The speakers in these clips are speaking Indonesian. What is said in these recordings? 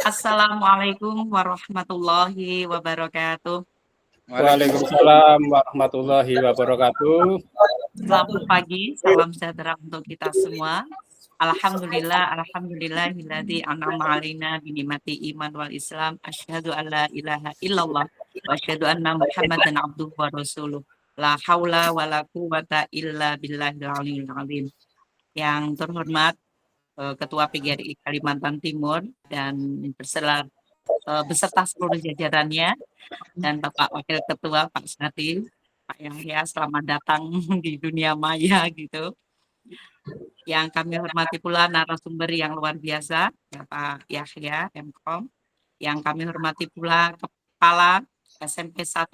Assalamualaikum warahmatullahi wabarakatuh. Waalaikumsalam warahmatullahi wabarakatuh. Selamat pagi, salam sejahtera untuk kita semua. Alhamdulillahilladzi an'ama alaina binikmati iman wal Islam. Asyhadu an la ilaha illallah wa asyhadu anna Muhammadan abduhu wa rasuluh. La haula wa la quwata illa billahil aliyil azim. Yang terhormat Ketua PGRI Kalimantan Timur dan beserta seluruh jajarannya, dan Bapak Wakil Ketua Pak Sati, Pak Yahya, selamat datang di dunia maya gitu. Yang kami hormati pula narasumber yang luar biasa, ya, Pak Yahya, Mkom. Yang kami hormati pula Kepala SMP 1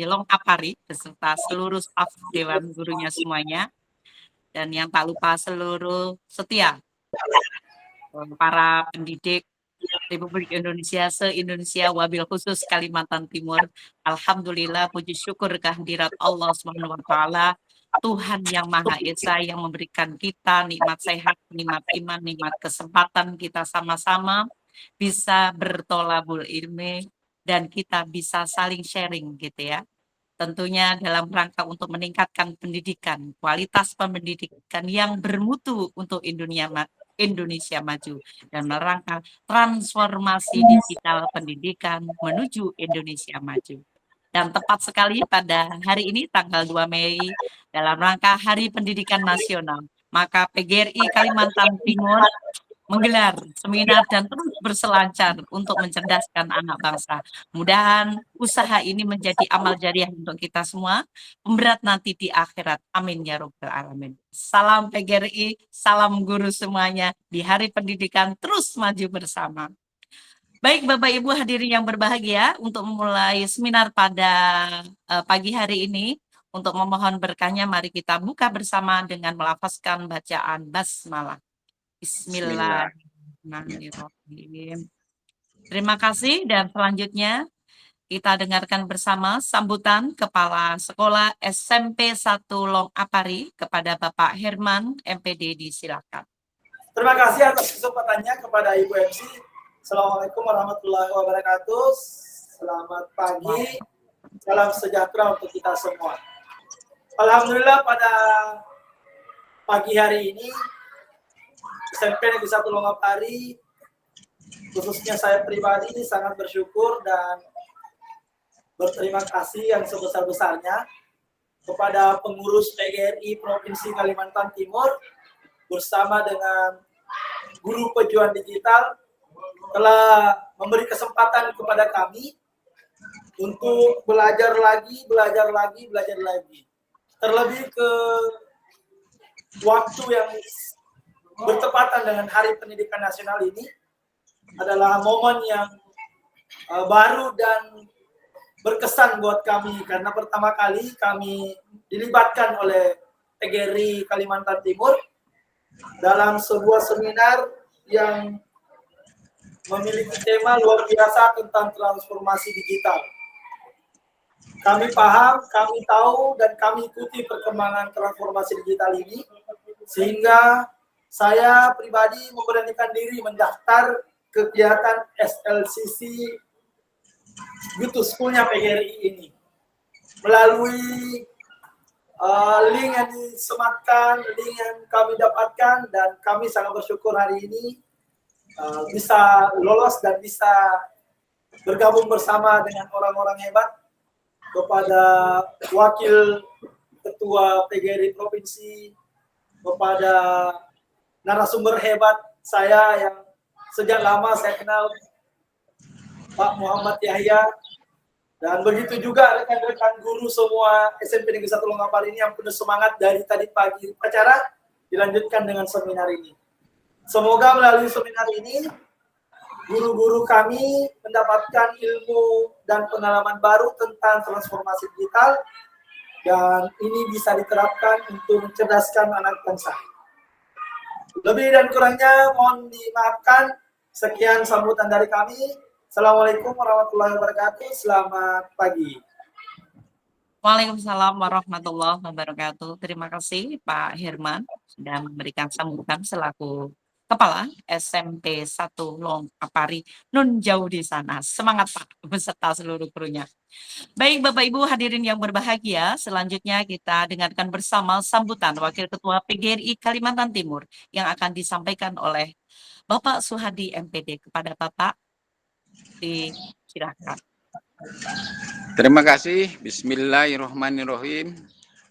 Long Apari, beserta seluruh staf Dewan Gurunya semuanya. Dan yang tak lupa seluruh setia para pendidik Republik Indonesia se-Indonesia, wabil khusus Kalimantan Timur. Alhamdulillah, puji syukur kehadirat Allah Subhanahu wa taala, Tuhan yang Maha Esa yang memberikan kita nikmat sehat, nikmat iman, nikmat kesempatan kita sama-sama bisa bertolabul ilmi dan kita bisa saling sharing gitu ya. Tentunya dalam rangka untuk meningkatkan pendidikan, kualitas pendidikan yang bermutu untuk Indonesia maju dan merangka transformasi digital pendidikan menuju Indonesia maju. Dan tepat sekali pada hari ini tanggal 2 Mei dalam rangka Hari Pendidikan Nasional, maka PGRI Kalimantan Timur menggelar seminar dan terus berselancar untuk mencerdaskan anak bangsa. Mudahan usaha ini menjadi amal jariah untuk kita semua, pemberat nanti di akhirat. Amin ya Rabbal Alamin. Salam PGRI, salam guru semuanya. Di Hari Pendidikan terus maju bersama. Baik Bapak Ibu hadirin yang berbahagia, untuk memulai seminar pada pagi hari ini, untuk memohon berkahnya, mari kita buka bersama dengan melafazkan bacaan basmalah. Bismillahirrahmanirrahim. Terima kasih, dan selanjutnya kita dengarkan bersama sambutan Kepala Sekolah SMP 1 Long Apari kepada Bapak Herman, MPD, disilakan. Terima kasih atas kesempatannya kepada Ibu MC. Assalamualaikum warahmatullahi wabarakatuh. Selamat pagi, salam sejahtera untuk kita semua. Alhamdulillah pada pagi hari ini SMP Negeri 1 Long Apari, khususnya saya pribadi sangat bersyukur dan berterima kasih yang sebesar-besarnya kepada pengurus PGRI Provinsi Kalimantan Timur bersama dengan Guru Pejuang Digital telah memberi kesempatan kepada kami untuk belajar lagi. Terlebih ke waktu yang bertepatan dengan Hari Pendidikan Nasional ini adalah momen yang baru dan berkesan buat kami, karena pertama kali kami dilibatkan oleh PGRI Kalimantan Timur dalam sebuah seminar yang memiliki tema luar biasa tentang transformasi digital. Kami paham, kami tahu, dan kami ikuti perkembangan transformasi digital ini, sehingga saya pribadi memberanikan diri mendaftar kegiatan SLCC Good to School-nya PGRI ini. Melalui link yang disematkan, link yang kami dapatkan, dan kami sangat bersyukur hari ini bisa lolos dan bisa bergabung bersama dengan orang-orang hebat, kepada Wakil Ketua PGRI Provinsi, kepada narasumber hebat saya yang sejak lama saya kenal, Pak Muhammad Yahya, dan begitu juga rekan-rekan guru semua SMP Negeri 1 Long Apari ini yang penuh semangat dari tadi pagi acara dilanjutkan dengan seminar ini. Semoga melalui seminar ini guru-guru kami mendapatkan ilmu dan pengalaman baru tentang transformasi digital, dan ini bisa diterapkan untuk mencerdaskan anak bangsa. Lebih dan kurangnya mohon dimaafkan. Sekian sambutan dari kami. Assalamualaikum warahmatullahi wabarakatuh. Selamat pagi. Waalaikumsalam warahmatullahi wabarakatuh. Terima kasih Pak Herman sudah memberikan sambutan selaku Kepala SMP 1 Long Apari, nun jauh di sana. Semangat Pak, beserta seluruh krunya. Baik Bapak Ibu hadirin yang berbahagia, selanjutnya kita dengarkan bersama sambutan Wakil Ketua PGRI Kalimantan Timur yang akan disampaikan oleh Bapak Suhadi MPD. Kepada Bapak, disilahkan. Terima kasih. Bismillahirrahmanirrahim.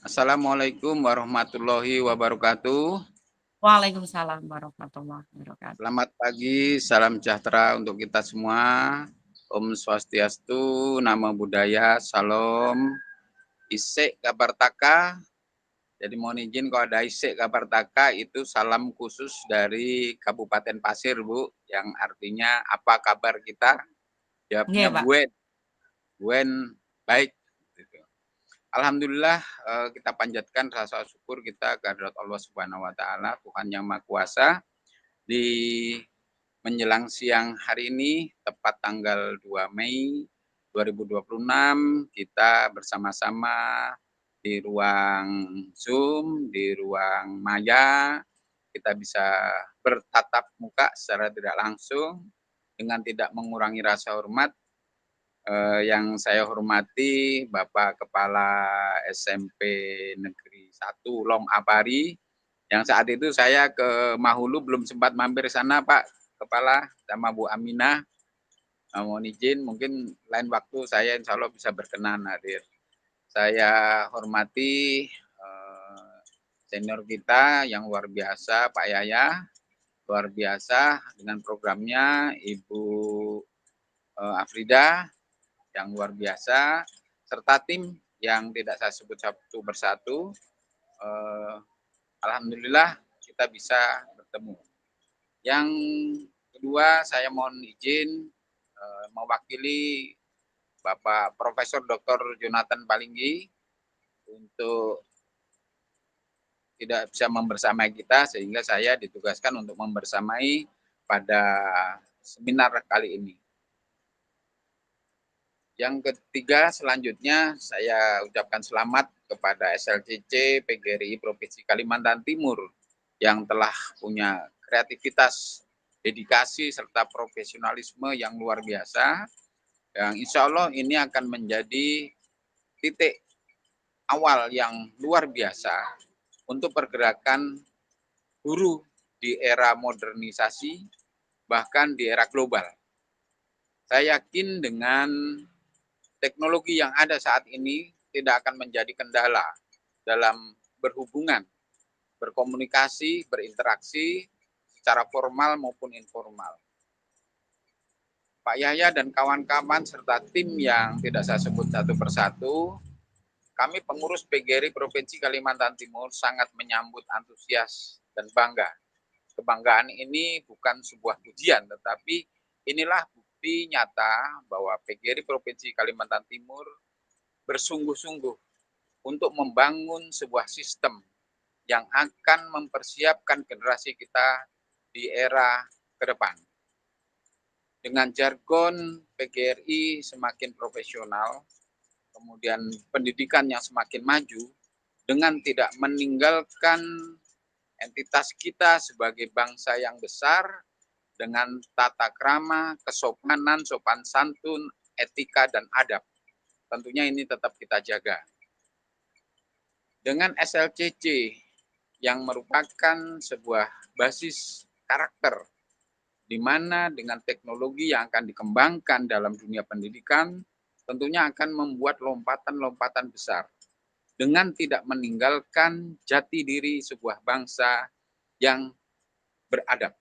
Assalamualaikum warahmatullahi wabarakatuh. Waalaikumsalam warahmatullahi wabarakatuh. Selamat pagi, salam sejahtera untuk kita semua. Om Swastiastu, Namo Buddhaya, Salam. Isek kabar taka. Jadi mohon izin kalau ada isek kabar taka itu salam khusus dari Kabupaten Pasir, Bu, yang artinya apa kabar kita? Jawabnya Nggih, Pak. Buen baik. Gitu. Alhamdulillah kita panjatkan rasa syukur kita kehadirat Allah Subhanahu wa taala, Tuhan yang Maha Kuasa. Di menjelang siang hari ini tepat tanggal 2 Mei 2026 kita bersama-sama di ruang Zoom, di ruang maya, kita bisa bertatap muka secara tidak langsung dengan tidak mengurangi rasa hormat. Yang saya hormati Bapak Kepala SMP Negeri 1 Long Apari, yang saat itu saya ke Mahulu belum sempat mampir sana Pak Kepala sama Bu Aminah. Mohon izin mungkin lain waktu saya insya Allah bisa berkenan hadir. Saya hormati senior kita yang luar biasa Pak Yaya, luar biasa dengan programnya Ibu Afrida, yang luar biasa, serta tim yang tidak saya sebut satu persatu. Alhamdulillah kita bisa bertemu. Yang kedua, saya mohon izin mewakili Bapak Profesor Dr. Jonathan Palinggi untuk tidak bisa membersamai kita, sehingga saya ditugaskan untuk membersamai pada seminar kali ini. Yang ketiga, selanjutnya saya ucapkan selamat kepada SLCC PGRI Provinsi Kalimantan Timur yang telah punya kreativitas, dedikasi, serta profesionalisme yang luar biasa. Yang insya Allah ini akan menjadi titik awal yang luar biasa untuk pergerakan guru di era modernisasi, bahkan di era global. Saya yakin dengan teknologi yang ada saat ini tidak akan menjadi kendala dalam berhubungan, berkomunikasi, berinteraksi secara formal maupun informal. Pak Yahya dan kawan-kawan serta tim yang tidak saya sebut satu persatu, kami pengurus PGRI Provinsi Kalimantan Timur sangat menyambut antusias dan bangga. Kebanggaan ini bukan sebuah pujian, tetapi inilah bukti nyata bahwa PGRI Provinsi Kalimantan Timur bersungguh-sungguh untuk membangun sebuah sistem yang akan mempersiapkan generasi kita di era ke depan. Dengan jargon PGRI semakin profesional, kemudian pendidikan yang semakin maju, dengan tidak meninggalkan entitas kita sebagai bangsa yang besar, dengan tata krama, kesopanan, sopan santun, etika, dan adab. Tentunya ini tetap kita jaga. Dengan SLCC yang merupakan sebuah basis karakter, di mana dengan teknologi yang akan dikembangkan dalam dunia pendidikan, tentunya akan membuat lompatan-lompatan besar, dengan tidak meninggalkan jati diri sebuah bangsa yang beradab.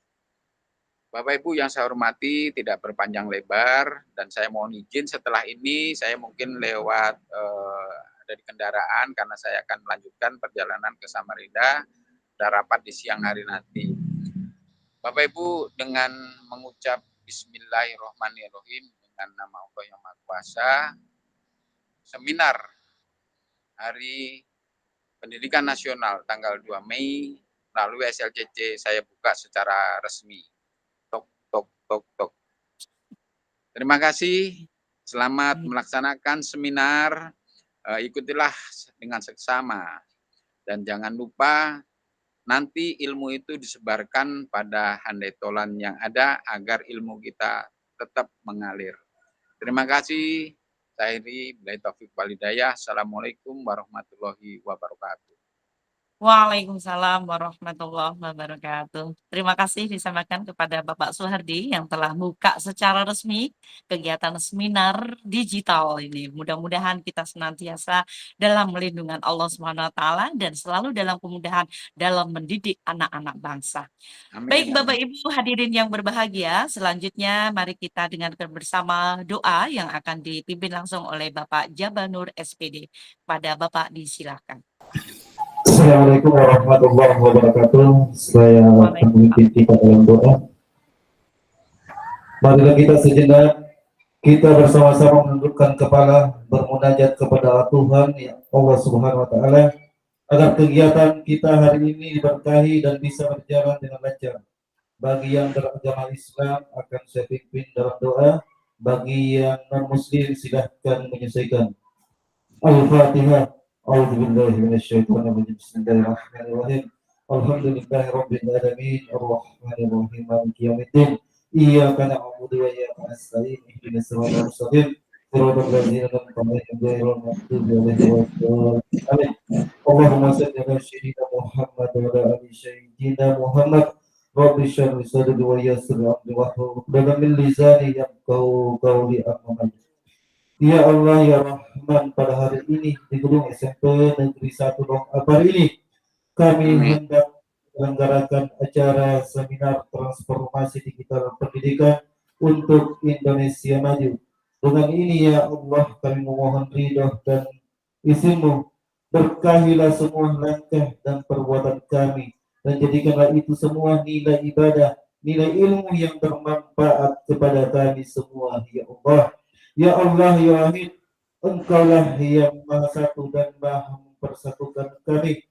Bapak Ibu yang saya hormati, tidak berpanjang lebar, dan saya mohon izin setelah ini saya mungkin lewat dari kendaraan karena saya akan melanjutkan perjalanan ke Samarinda, ada rapat di siang hari nanti. Bapak Ibu, dengan mengucap Bismillahirrahmanirrahim dengan nama Allah yang Maha Kuasa, seminar Hari Pendidikan Nasional tanggal 2 Mei melalui SLCC saya buka secara resmi. Tok. Terima kasih. Selamat melaksanakan seminar. Ikutilah dengan seksama. Dan jangan lupa nanti ilmu itu disebarkan pada handai tolan yang ada agar ilmu kita tetap mengalir. Terima kasih. Saya Iri, Bilai Taufik Walhidayah. Assalamualaikum warahmatullahi wabarakatuh. Waalaikumsalam warahmatullahi wabarakatuh. Terima kasih disampaikan kepada Bapak Suhardi yang telah buka secara resmi kegiatan seminar digital ini. Mudah-mudahan kita senantiasa dalam melindungan Allah Subhanahu wa taala dan selalu dalam kemudahan dalam mendidik anak-anak bangsa. Baik Amin. Bapak Ibu hadirin yang berbahagia, selanjutnya mari kita dengarkan bersama doa yang akan dipimpin langsung oleh Bapak Jabanur SPD. Pada Bapak disilakan. Assalamualaikum warahmatullahi wabarakatuh. Saya akan memimpin kita dalam doa. Marilah kita sejenak, kita bersama-sama menundukkan kepala, bermunajat kepada Tuhan ya Allah Subhanahu wa taala agar kegiatan kita hari ini diberkahi dan bisa berjalan dengan lancar. Bagi yang beragama Islam akan saya pimpin dalam doa, bagi yang non-muslim silahkan menyesuaikan. Al-Fatihah. أعوذ بالله من الشيطان الرجيم بسم الله الرحمن الرحيم الحمد لله رب العالمين الرحمن الرحيم مالك يوم الدين إياك نعبد وإياك نستعين اهدنا الصراط المستقيم صراط الذين أنعمت عليهم غير المغضوب عليهم ولا الضالين آمين اللهم صل على سيدنا محمد وعلى آل سيدنا محمد رب اشرح لي صدري ويسر لي أمري واحلل عقدة من لساني يفقهوا قولي أما بعد. Ya Allah, ya Rahman, pada hari ini di gedung SMP Negeri 1 Dong Abar ini kami hendak menyelenggarakan acara seminar transformasi digital pendidikan untuk Indonesia Maju. Dengan ini ya Allah kami memohon ridho dan izin-Mu, berkahilah semua langkah dan perbuatan kami dan jadikanlah itu semua nilai ibadah, nilai ilmu yang bermanfaat kepada kami semua ya Allah. Ya Allah, ya Wahid, Engkaulah yang Maha Satu dan Maha mempersatukan kami.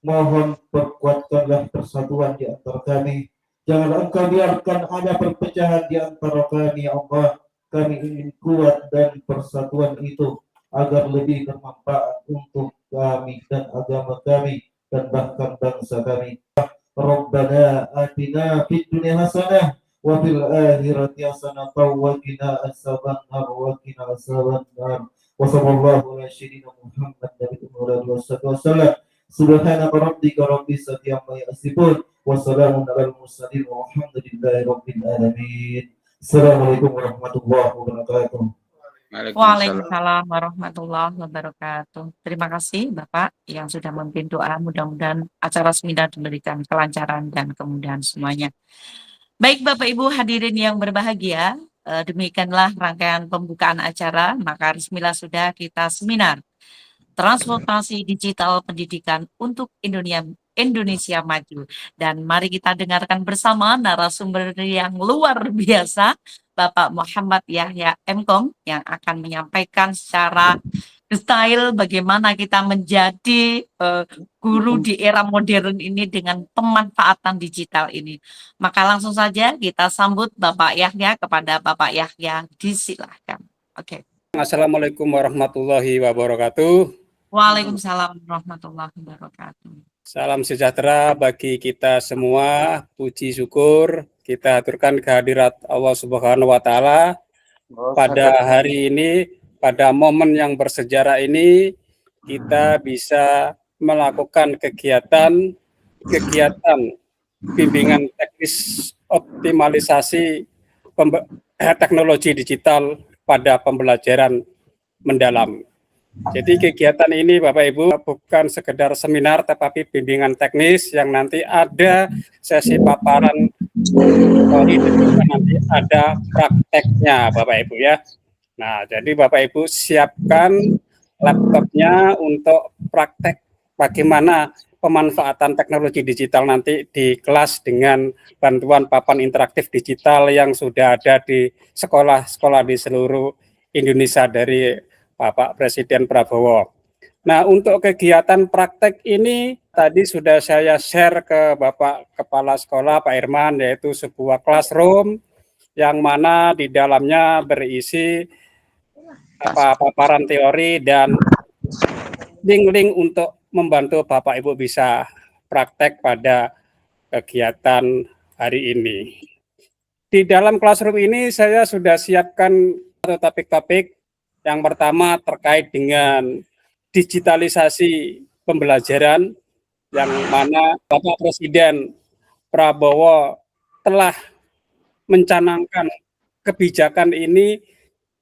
Mohon perkuatkanlah persatuan di antara kami. Janganlah Engkau biarkan ada perpecahan di antara kami, ya Allah. Kami ingin kuat dan persatuan itu agar lebih bermanfaat untuk kami dan agama kami dan bahkan bangsa kami. Rabbana atina fid dunya hasanah wa fil akhirati hasanatan wa qina adzabannar wa qina adzabannar wa sallallahu ala sayyidina Muhammad nabiyyi wasallam subhanaka rabbika rabbil izzati amma yasifun wa salamun alal mursalin walhamdulillahi rabbil alamin. Assalamualaikum warahmatullahi wabarakatuh. Waalaikumsalam warahmatullahi wabarakatuh. Terima kasih Bapak yang sudah memimpin doa. Mudah-mudahan acara seminar diberikan kelancaran dan kemudahan semuanya. Baik Bapak Ibu hadirin yang berbahagia, demikianlah rangkaian pembukaan acara. Maka bismillah sudah kita seminar transformasi digital pendidikan untuk Indonesia Maju. Dan mari kita dengarkan bersama narasumber yang luar biasa, Bapak Muhammad Yahya MKom, yang akan menyampaikan secara detail bagaimana kita menjadi guru di era modern ini dengan pemanfaatan digital ini. Maka langsung saja kita sambut Bapak Yahya. Kepada Bapak Yahya disilahkan. Oke. Assalamualaikum warahmatullahi wabarakatuh. Waalaikumsalam warahmatullahi wabarakatuh. Salam sejahtera bagi kita semua. Puji syukur kita aturkan kehadirat Allah Subhanahu wa taala pada hari ini, pada momen yang bersejarah ini kita bisa melakukan kegiatan bimbingan teknis optimalisasi teknologi digital pada pembelajaran mendalam. Jadi kegiatan ini Bapak Ibu bukan sekedar seminar tetapi bimbingan teknis yang nanti ada sesi paparan teori dan juga nanti ada prakteknya Bapak Ibu ya. Nah, jadi Bapak Ibu siapkan laptopnya untuk praktek bagaimana pemanfaatan teknologi digital nanti di kelas dengan bantuan papan interaktif digital yang sudah ada di sekolah-sekolah di seluruh Indonesia dari Bapak Presiden Prabowo. Nah, untuk kegiatan praktek ini tadi sudah saya share ke Bapak Kepala Sekolah Pak Irman, yaitu sebuah classroom yang mana di dalamnya berisi paparan teori dan link-link untuk membantu Bapak Ibu bisa praktek pada kegiatan hari ini. Di dalam classroom ini saya sudah siapkan topik-topik. Yang pertama terkait dengan digitalisasi pembelajaran, yang mana Bapak Presiden Prabowo telah mencanangkan kebijakan ini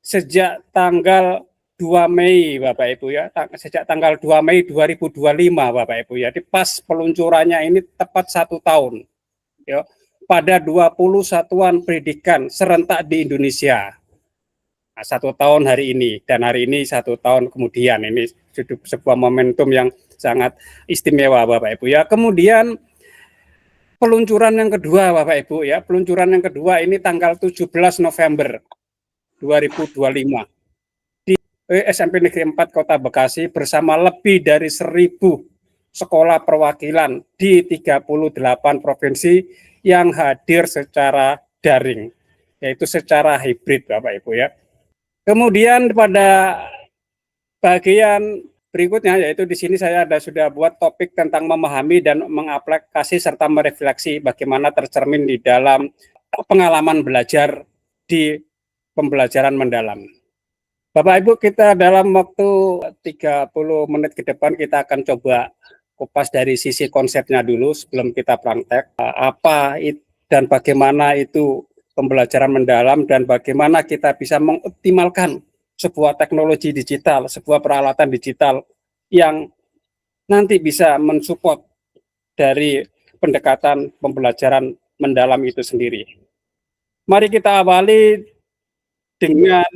sejak tanggal 2 Mei Bapak Ibu ya, sejak tanggal 2 Mei 2025 Bapak Ibu ya, di pas peluncurannya ini tepat 1 tahun ya, pada 20 satuan pendidikan serentak di Indonesia. Nah, 1 tahun hari ini, dan hari ini 1 tahun kemudian, ini sebuah momentum yang sangat istimewa Bapak Ibu ya. Kemudian peluncuran yang kedua Bapak Ibu ya, peluncuran yang kedua ini tanggal 17 November 2025 di SMP Negeri 4 Kota Bekasi bersama lebih dari 1.000 sekolah perwakilan di 38 provinsi yang hadir secara daring, yaitu secara hibrid Bapak Ibu ya. Kemudian pada bagian berikutnya, yaitu di sini saya sudah buat topik tentang memahami dan mengaplikasi serta merefleksi bagaimana tercermin di dalam pengalaman belajar di pembelajaran mendalam. Bapak Ibu, kita dalam waktu 30 menit ke depan kita akan coba kupas dari sisi konsepnya dulu sebelum kita praktek. Apa dan bagaimana itu pembelajaran mendalam dan bagaimana kita bisa mengoptimalkan sebuah teknologi digital, sebuah peralatan digital yang nanti bisa mensupport dari pendekatan pembelajaran mendalam itu sendiri. Mari kita awali dengan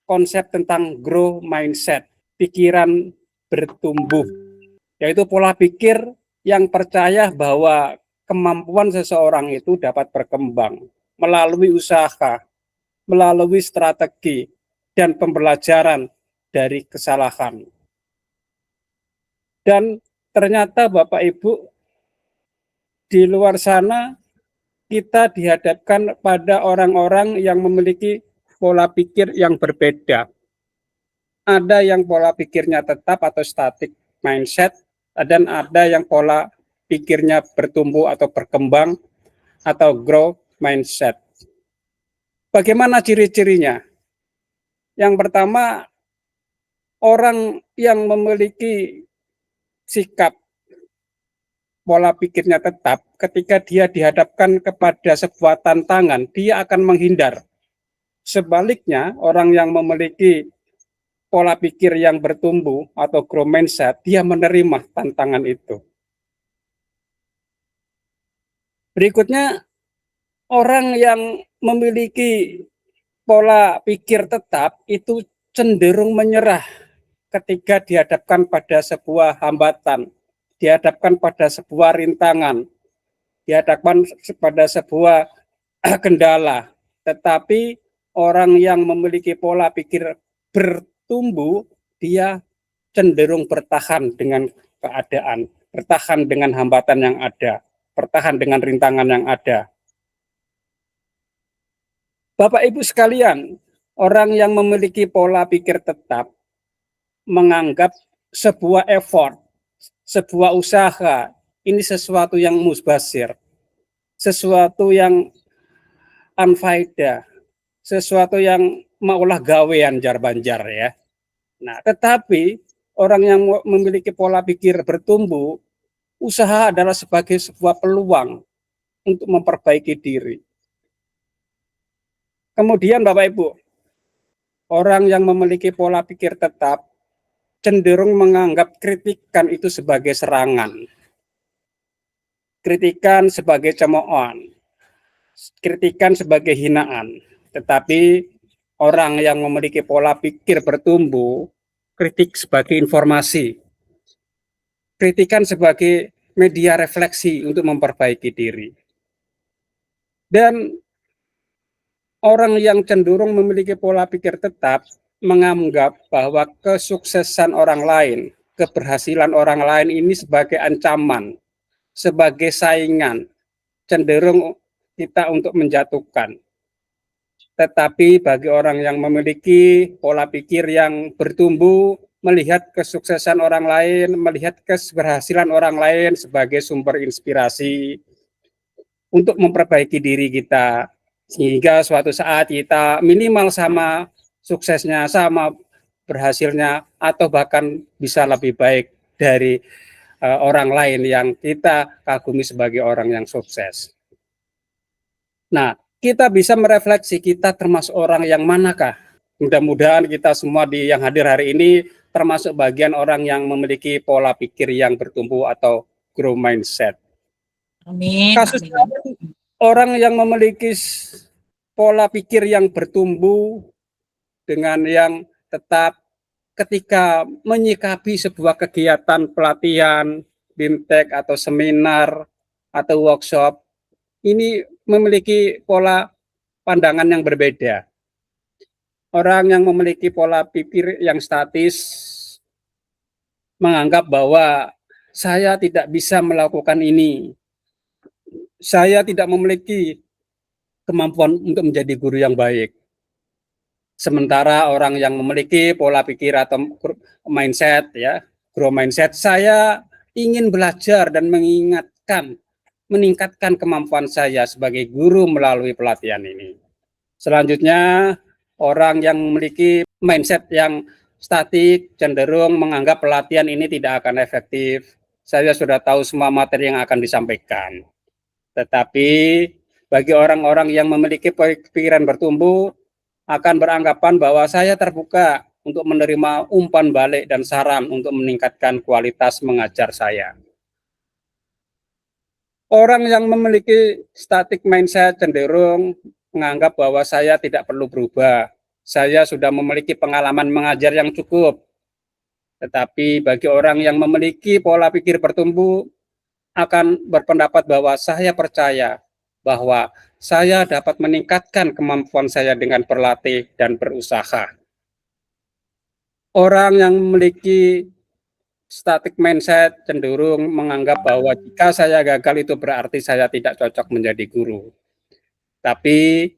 konsep tentang growth mindset, pikiran bertumbuh, yaitu pola pikir yang percaya bahwa kemampuan seseorang itu dapat berkembang melalui usaha, melalui strategi, dan pembelajaran dari kesalahan. Dan ternyata Bapak Ibu, di luar sana kita dihadapkan pada orang-orang yang memiliki pola pikir yang berbeda. Ada yang pola pikirnya tetap atau static mindset, dan ada yang pola pikirnya bertumbuh atau berkembang atau growth mindset. Bagaimana ciri-cirinya? Yang pertama, orang yang memiliki sikap pola pikirnya tetap, ketika dia dihadapkan kepada sebuah tantangan, dia akan menghindar. Sebaliknya, orang yang memiliki pola pikir yang bertumbuh atau growth mindset, dia menerima tantangan itu. Berikutnya, orang yang memiliki pola pikir tetap itu cenderung menyerah ketika dihadapkan pada sebuah hambatan, dihadapkan pada sebuah rintangan, dihadapkan pada sebuah kendala. Tetapi orang yang memiliki pola pikir bertumbuh, dia cenderung bertahan dengan keadaan, bertahan dengan hambatan yang ada, bertahan dengan rintangan yang ada. Bapak Ibu sekalian, orang yang memiliki pola pikir tetap menganggap sebuah effort, sebuah usaha, ini sesuatu yang mubazir, sesuatu yang anfaedah, sesuatu yang maulah gawean jar banjar ya. Nah, tetapi orang yang memiliki pola pikir bertumbuh, usaha adalah sebagai sebuah peluang untuk memperbaiki diri. Kemudian Bapak Ibu, orang yang memiliki pola pikir tetap cenderung menganggap kritikan itu sebagai serangan, kritikan sebagai cemoohan, kritikan sebagai hinaan. Tetapi orang yang memiliki pola pikir bertumbuh, kritik sebagai informasi, kritikan sebagai media refleksi untuk memperbaiki diri. Dan orang yang cenderung memiliki pola pikir tetap menganggap bahwa kesuksesan orang lain, keberhasilan orang lain ini sebagai ancaman, sebagai saingan, cenderung kita untuk menjatuhkan. Tetapi bagi orang yang memiliki pola pikir yang bertumbuh, melihat kesuksesan orang lain, melihat keberhasilan orang lain sebagai sumber inspirasi untuk memperbaiki diri kita, sehingga suatu saat kita minimal sama suksesnya, sama berhasilnya, atau bahkan bisa lebih baik dari orang lain yang kita kagumi sebagai orang yang sukses. Nah, kita bisa merefleksi kita termasuk orang yang manakah. Mudah-mudahan kita semua yang hadir hari ini termasuk bagian orang yang memiliki pola pikir yang bertumbuh atau growth mindset. Amin. Kasus orang yang memiliki pola pikir yang bertumbuh dengan yang tetap ketika menyikapi sebuah kegiatan pelatihan, BIMTEK atau seminar atau workshop, ini memiliki pola pandangan yang berbeda. Orang yang memiliki pola pikir yang statis menganggap bahwa saya tidak bisa melakukan ini. Saya tidak memiliki kemampuan untuk menjadi guru yang baik. Sementara orang yang memiliki pola pikir atau mindset, ya, growth mindset, saya ingin belajar dan meningkatkan kemampuan saya sebagai guru melalui pelatihan ini. Selanjutnya, orang yang memiliki mindset yang statik cenderung menganggap pelatihan ini tidak akan efektif. Saya sudah tahu semua materi yang akan disampaikan. Tetapi bagi orang-orang yang memiliki pikiran bertumbuh akan beranggapan bahwa saya terbuka untuk menerima umpan balik dan saran untuk meningkatkan kualitas mengajar saya. Orang yang memiliki static mindset cenderung menganggap bahwa saya tidak perlu berubah. Saya sudah memiliki pengalaman mengajar yang cukup. Tetapi bagi orang yang memiliki pola pikir bertumbuh akan berpendapat bahwa saya percaya bahwa saya dapat meningkatkan kemampuan saya dengan berlatih dan berusaha. Orang yang memiliki static mindset cenderung menganggap bahwa jika saya gagal itu berarti saya tidak cocok menjadi guru. Tapi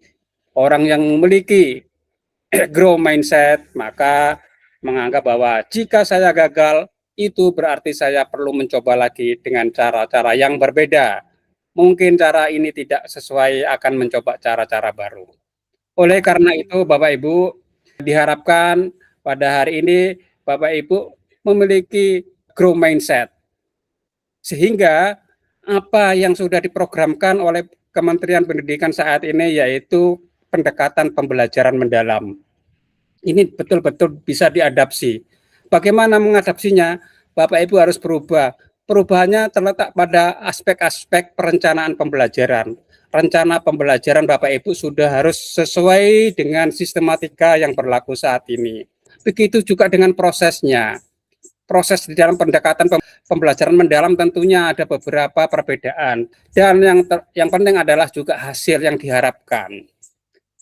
orang yang memiliki growth mindset maka menganggap bahwa jika saya gagal itu berarti saya perlu mencoba lagi dengan cara-cara yang berbeda. Mungkin cara ini tidak sesuai, akan mencoba cara-cara baru. Oleh karena itu, Bapak Ibu, diharapkan pada hari ini Bapak Ibu memiliki growth mindset. Sehingga apa yang sudah diprogramkan oleh Kementerian Pendidikan saat ini yaitu pendekatan pembelajaran mendalam. Ini betul-betul bisa diadapsi. Bagaimana mengadapsinya? Bapak Ibu harus berubah. Perubahannya terletak pada aspek-aspek perencanaan pembelajaran. Rencana pembelajaran Bapak Ibu sudah harus sesuai dengan sistematika yang berlaku saat ini. Begitu juga dengan prosesnya. Proses di dalam pendekatan pembelajaran mendalam tentunya ada beberapa perbedaan. Dan yang penting adalah juga hasil yang diharapkan.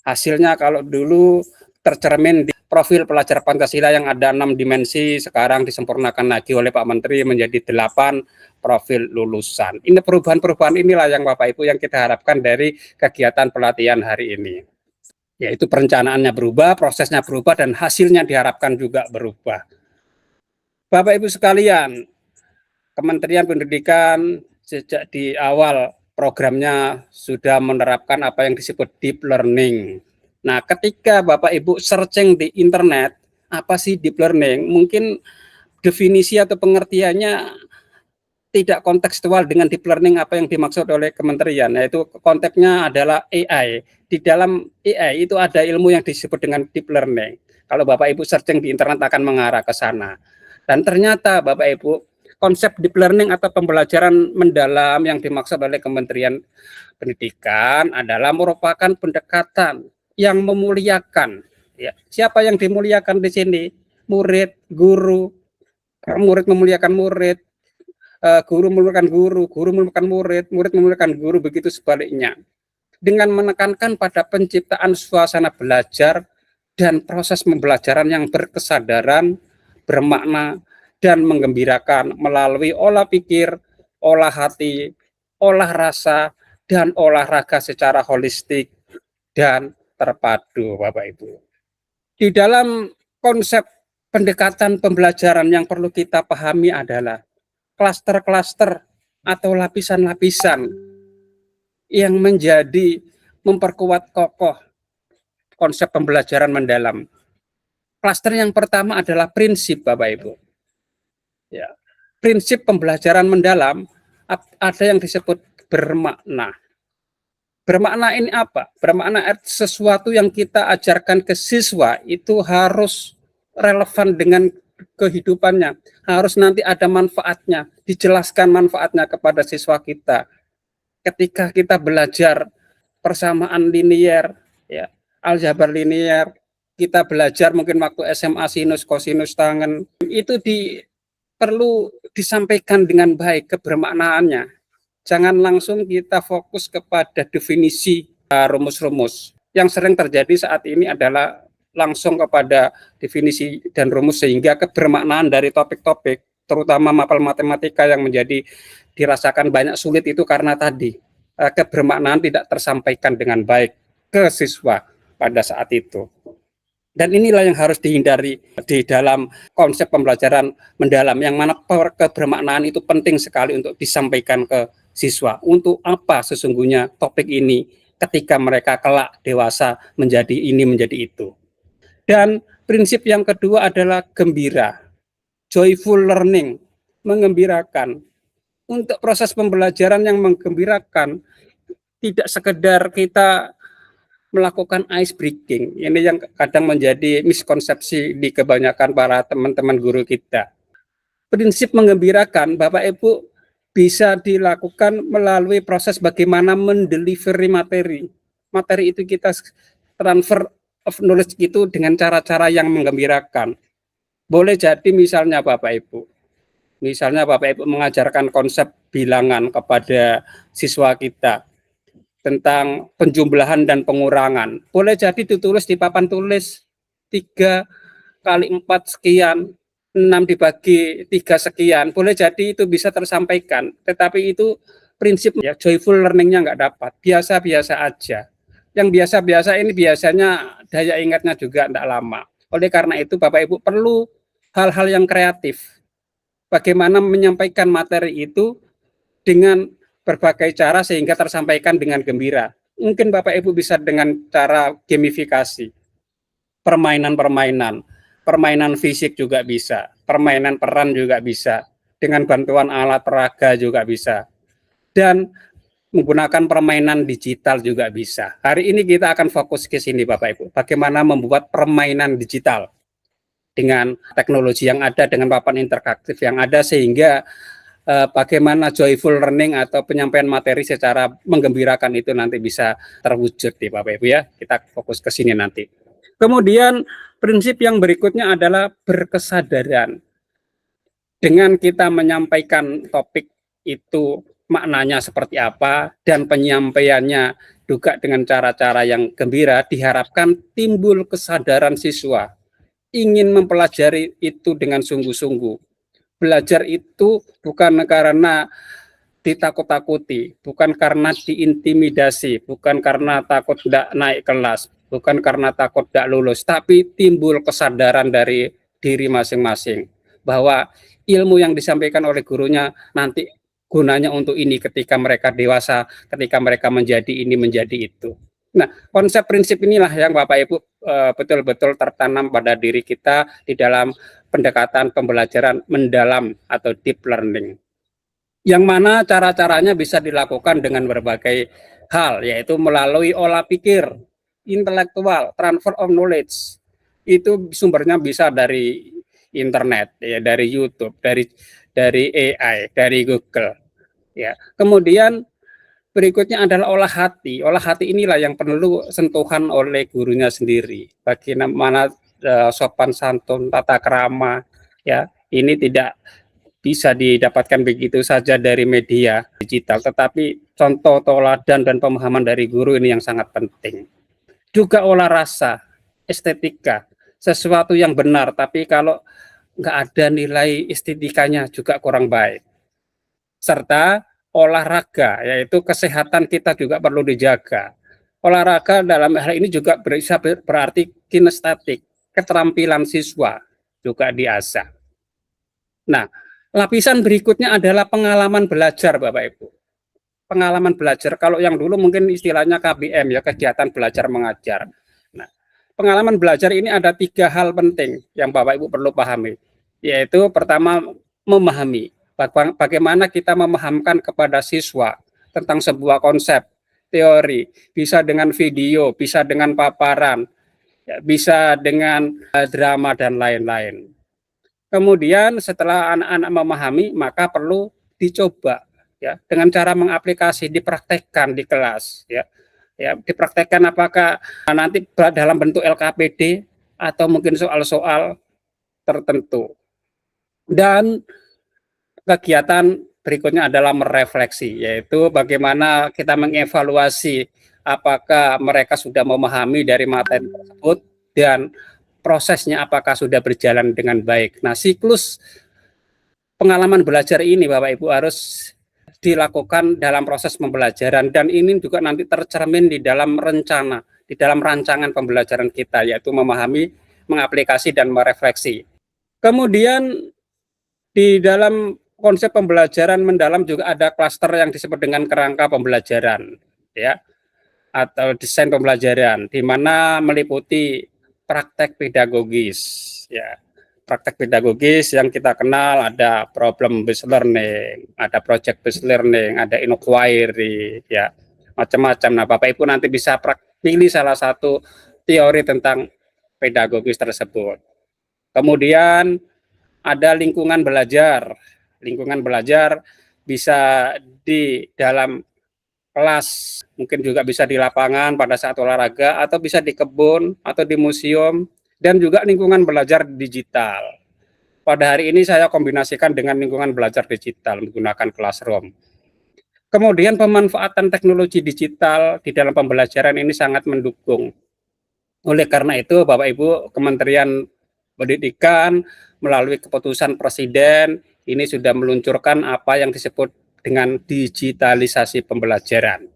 Hasilnya kalau dulu tercermin di profil pelajar Pancasila yang ada 6 dimensi, sekarang disempurnakan lagi oleh Pak Menteri menjadi 8 profil lulusan. Ini perubahan-perubahan inilah yang Bapak Ibu yang kita harapkan dari kegiatan pelatihan hari ini. Yaitu perencanaannya berubah, prosesnya berubah, dan hasilnya diharapkan juga berubah. Bapak Ibu sekalian, Kementerian Pendidikan sejak di awal programnya sudah menerapkan apa yang disebut deep learning. Nah, ketika Bapak Ibu searching di internet, apa sih deep learning? Mungkin definisi atau pengertiannya tidak kontekstual dengan deep learning apa yang dimaksud oleh kementerian, yaitu konteksnya adalah AI. Di dalam AI itu ada ilmu yang disebut dengan deep learning. Kalau Bapak Ibu searching di internet akan mengarah ke sana. Dan ternyata Bapak Ibu, konsep deep learning atau pembelajaran mendalam yang dimaksud oleh Kementerian Pendidikan adalah merupakan pendekatan yang memuliakan. Ya, siapa yang dimuliakan di sini? Murid, guru. Murid memuliakan murid, guru memuliakan guru, guru memuliakan murid, murid memuliakan guru, begitu sebaliknya. Dengan menekankan pada penciptaan suasana belajar dan proses pembelajaran yang berkesadaran, bermakna, dan menggembirakan melalui olah pikir, olah hati, olah rasa, dan olahraga secara holistik dan terpadu, Bapak Ibu. Di dalam konsep pendekatan pembelajaran yang perlu kita pahami adalah klaster-klaster atau lapisan-lapisan yang menjadi memperkuat kokoh konsep pembelajaran mendalam. Klaster yang pertama adalah prinsip, Bapak Ibu. Ya, prinsip pembelajaran mendalam ada yang disebut bermakna. Bermakna ini apa? Bermakna sesuatu yang kita ajarkan ke siswa itu harus relevan dengan kehidupannya. Harus nanti ada manfaatnya, dijelaskan manfaatnya kepada siswa kita. Ketika kita belajar persamaan linier, ya, aljabar linier, kita belajar mungkin waktu SMA sinus, kosinus, tangen, itu perlu disampaikan dengan baik kebermaknaannya. Jangan langsung kita fokus kepada definisi rumus-rumus. Yang sering terjadi saat ini adalah langsung kepada definisi dan rumus sehingga kebermaknaan dari topik-topik, terutama mapel matematika yang menjadi dirasakan banyak sulit itu karena tadi kebermaknaan tidak tersampaikan dengan baik ke siswa pada saat itu. Dan inilah yang harus dihindari di dalam konsep pembelajaran mendalam, yang mana kebermaknaan itu penting sekali untuk disampaikan ke siswa. Untuk apa sesungguhnya topik ini ketika mereka kelak dewasa menjadi ini, menjadi itu. Dan prinsip yang kedua adalah gembira, joyful learning, mengembirakan. Untuk proses pembelajaran yang menggembirakan, tidak sekedar kita melakukan ice breaking. Ini yang kadang menjadi miskonsepsi di kebanyakan para teman-teman guru kita. Prinsip mengembirakan, Bapak Ibu, bisa dilakukan melalui proses bagaimana mendelivery materi. Materi itu kita transfer of knowledge itu dengan cara-cara yang menggembirakan. Boleh jadi misalnya Bapak Ibu, mengajarkan konsep bilangan kepada siswa kita tentang penjumlahan dan pengurangan. Boleh jadi ditulis di papan tulis 3 kali 4 sekian, 6 dibagi 3 sekian. Boleh jadi itu bisa tersampaikan, tetapi itu prinsipnya joyful learning-nya nggak dapat, biasa-biasa aja. Yang biasa-biasa ini biasanya daya ingatnya juga tidak lama. Oleh karena itu Bapak Ibu perlu hal-hal yang kreatif. Bagaimana menyampaikan materi itu dengan berbagai cara sehingga tersampaikan dengan gembira. Mungkin Bapak Ibu bisa dengan cara gamifikasi, permainan fisik juga bisa, permainan peran juga bisa, dengan bantuan alat peraga juga bisa, dan menggunakan permainan digital juga bisa. Hari ini kita akan fokus ke sini Bapak Ibu, bagaimana membuat permainan digital dengan teknologi yang ada, dengan papan interaktif yang ada, sehingga bagaimana joyful learning atau penyampaian materi secara menggembirakan itu nanti bisa terwujud di Bapak Ibu ya. Kita fokus ke sini nanti. Kemudian prinsip yang berikutnya adalah berkesadaran. Dengan kita menyampaikan topik itu maknanya seperti apa dan penyampaiannya juga dengan cara-cara yang gembira, diharapkan timbul kesadaran siswa ingin mempelajari itu dengan sungguh-sungguh. Belajar itu bukan karena ditakut-takuti, bukan karena diintimidasi, bukan karena takut tidak naik kelas, bukan karena takut tidak lulus, tapi timbul kesadaran dari diri masing-masing bahwa ilmu yang disampaikan oleh gurunya nanti gunanya untuk ini ketika mereka dewasa, ketika mereka menjadi ini, menjadi itu. Nah, konsep prinsip inilah yang Bapak Ibu betul-betul tertanam pada diri kita di dalam pendekatan pembelajaran mendalam atau deep learning. Yang mana cara-caranya bisa dilakukan dengan berbagai hal, yaitu melalui olah pikir, intelektual, transfer of knowledge. Itu sumbernya bisa dari internet, ya, dari YouTube, dari AI, dari Google. Ya. Kemudian berikutnya adalah olah hati. Olah hati inilah yang perlu sentuhan oleh gurunya sendiri. Bagaimana sopan santun, tata krama, ya, ini tidak bisa didapatkan begitu saja dari media digital, tetapi contoh teladan dan pemahaman dari guru ini yang sangat penting. Juga olah rasa, estetika, sesuatu yang benar, tapi kalau nggak ada nilai estetikanya juga kurang baik. Serta olahraga, yaitu kesehatan kita juga perlu dijaga. Olahraga dalam hal ini juga bisa berarti kinestetik, keterampilan siswa. juga diasah. Nah, lapisan berikutnya adalah pengalaman belajar, Bapak Ibu. Pengalaman belajar, kalau yang dulu mungkin istilahnya KBM ya, kegiatan belajar mengajar. Nah, pengalaman belajar ini ada 3 hal penting yang Bapak Ibu perlu pahami, yaitu pertama memahami, bagaimana kita memahamkan kepada siswa tentang sebuah konsep, teori, bisa dengan video, bisa dengan paparan, bisa dengan drama dan lain-lain. Kemudian setelah anak-anak memahami, maka perlu dicoba ya dengan cara mengaplikasi, dipraktekkan di kelas ya. Ya, dipraktekkan apakah nanti dalam bentuk LKPD atau mungkin soal-soal tertentu. Dan kegiatan berikutnya adalah merefleksi, yaitu bagaimana kita mengevaluasi apakah mereka sudah memahami dari materi tersebut dan prosesnya apakah sudah berjalan dengan baik. Nah, siklus pengalaman belajar ini Bapak Ibu harus dilakukan dalam proses pembelajaran, dan ini juga nanti tercermin di dalam rencana, di dalam rancangan pembelajaran kita, yaitu memahami, mengaplikasi, dan merefleksi. Kemudian di dalam konsep pembelajaran mendalam juga ada klaster yang disebut dengan kerangka pembelajaran ya, atau desain pembelajaran, di mana meliputi praktek pedagogis ya. Praktek pedagogis yang kita kenal ada problem based learning, ada project based learning, ada inquiry, ya macam-macam. Nah, Bapak Ibu nanti bisa pilih salah satu teori tentang pedagogis tersebut. Kemudian ada lingkungan belajar. Lingkungan belajar bisa di dalam kelas, mungkin juga bisa di lapangan pada saat olahraga, atau bisa di kebun atau di museum. Dan juga lingkungan belajar digital. Pada hari ini saya kombinasikan dengan lingkungan belajar digital menggunakan Classroom. Kemudian pemanfaatan teknologi digital di dalam pembelajaran ini sangat mendukung. Oleh karena itu, Bapak Ibu, Kementerian Pendidikan melalui keputusan Presiden ini sudah meluncurkan apa yang disebut dengan digitalisasi pembelajaran.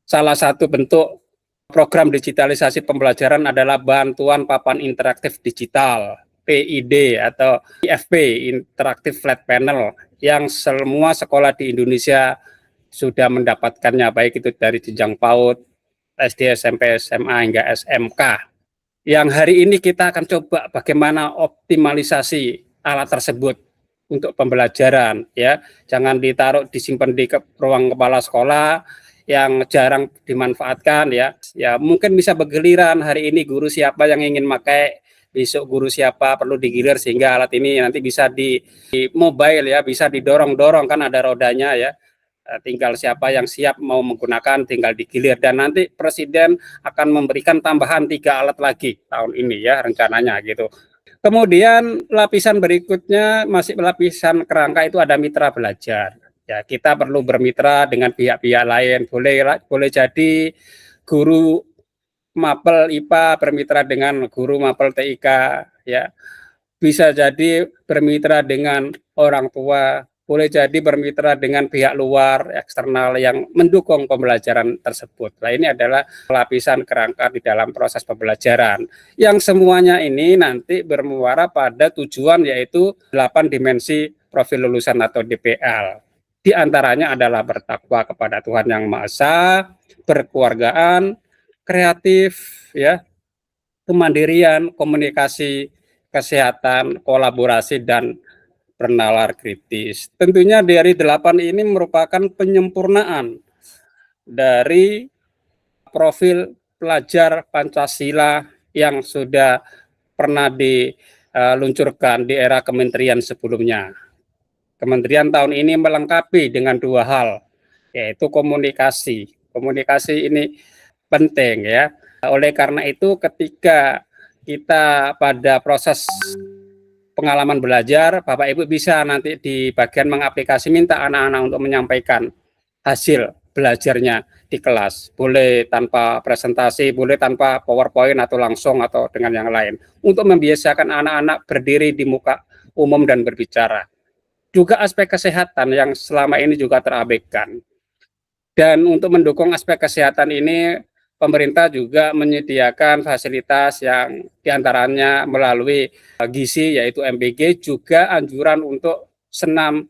Salah satu bentuk program digitalisasi pembelajaran adalah bantuan papan interaktif digital, PID atau IFP, Interactive Flat Panel, yang semua sekolah di Indonesia sudah mendapatkannya, baik itu dari jenjang PAUD, SD, SMP, SMA, hingga SMK. Yang hari ini kita akan coba bagaimana optimalisasi alat tersebut untuk pembelajaran ya. Jangan ditaruh disimpan di ruang kepala sekolah yang jarang dimanfaatkan ya. Ya mungkin bisa bergiliran, hari ini guru siapa yang ingin pakai, besok guru siapa perlu digilir, sehingga alat ini nanti bisa di mobile ya, bisa didorong-dorong, kan ada rodanya ya. Tinggal siapa yang siap mau menggunakan tinggal digilir, dan nanti Presiden akan memberikan tambahan 3 alat lagi tahun ini ya rencananya gitu. Kemudian lapisan berikutnya masih lapisan kerangka, itu ada mitra belajar. Ya, kita perlu bermitra dengan pihak-pihak lain. Boleh jadi guru mapel IPA bermitra dengan guru mapel TIK ya. Bisa jadi bermitra dengan orang tua, boleh jadi bermitra dengan pihak luar eksternal yang mendukung pembelajaran tersebut. Nah, ini adalah lapisan kerangka di dalam proses pembelajaran yang semuanya ini nanti bermuara pada tujuan, yaitu 8 dimensi profil lulusan atau DPL. Di antaranya adalah bertakwa kepada Tuhan Yang Maha Esa, berkeluargaan, kreatif, ya, kemandirian, komunikasi, kesehatan, kolaborasi, dan bernalar kritis. Tentunya dari 8 ini merupakan penyempurnaan dari profil pelajar Pancasila yang sudah pernah diluncurkan di era kementerian sebelumnya. Kementerian tahun ini melengkapi dengan 2 hal, yaitu komunikasi. Komunikasi ini penting ya. Oleh karena itu ketika kita pada proses pengalaman belajar, Bapak Ibu bisa nanti di bagian mengaplikasi, minta anak-anak untuk menyampaikan hasil belajarnya di kelas. Boleh tanpa presentasi, boleh tanpa PowerPoint atau langsung atau dengan yang lain. Untuk membiasakan anak-anak berdiri di muka umum dan berbicara. Juga aspek kesehatan yang selama ini juga terabaikan. Dan untuk mendukung aspek kesehatan ini, pemerintah juga menyediakan fasilitas yang diantaranya melalui gizi yaitu MBG, juga anjuran untuk senam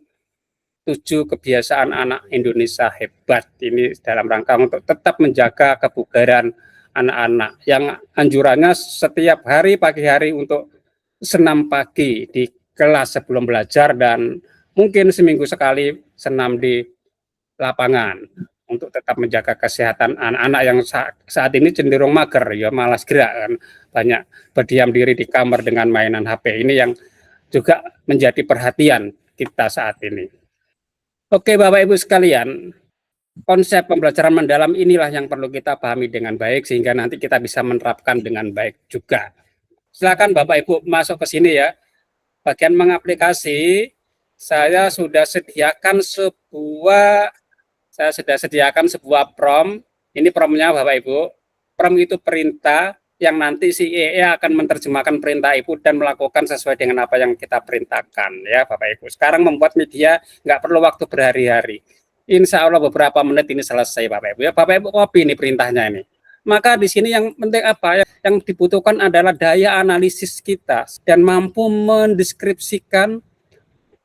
7 kebiasaan anak Indonesia hebat. Ini dalam rangka untuk tetap menjaga kebugaran anak-anak, yang anjurannya setiap hari pagi hari untuk senam pagi di kelas sebelum belajar, dan mungkin seminggu sekali senam di lapangan untuk tetap menjaga kesehatan anak-anak yang saat ini cenderung mager, ya malas gerak kan, banyak berdiam diri di kamar dengan mainan HP. Ini yang juga menjadi perhatian kita saat ini. Oke Bapak Ibu sekalian, konsep pembelajaran mendalam inilah yang perlu kita pahami dengan baik sehingga nanti kita bisa menerapkan dengan baik juga. Silakan Bapak Ibu masuk ke sini ya. Bagian mengaplikasi, saya sudah sediakan sebuah prompt. Ini promptnya Bapak Ibu. Prompt itu perintah yang nanti si AI akan menerjemahkan perintah Ibu dan melakukan sesuai dengan apa yang kita perintahkan ya Bapak Ibu. Sekarang membuat media nggak perlu waktu berhari-hari. Insya Allah beberapa menit ini selesai Bapak Ibu ya. Bapak Ibu copy ini perintahnya ini. Maka di sini yang penting apa? Yang dibutuhkan adalah daya analisis kita dan mampu mendeskripsikan,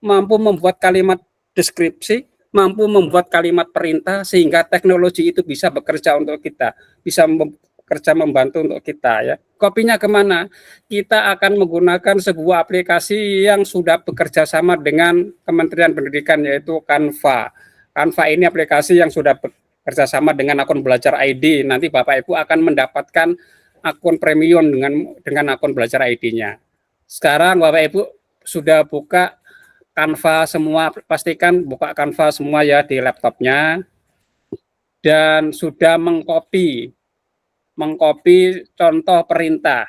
mampu membuat kalimat deskripsi, mampu membuat kalimat perintah sehingga teknologi itu bisa bekerja untuk kita, bisa bekerja membantu untuk kita ya. Kopinya kemana? Kita akan menggunakan sebuah aplikasi yang sudah bekerja sama dengan Kementerian Pendidikan yaitu Canva. Canva ini aplikasi yang sudah bekerjasama dengan akun belajar ID. Nanti Bapak Ibu akan mendapatkan akun premium dengan akun belajar ID-nya. Sekarang Bapak Ibu sudah buka Canva semua, pastikan buka Canva semua ya di laptopnya, dan sudah mengcopy contoh perintah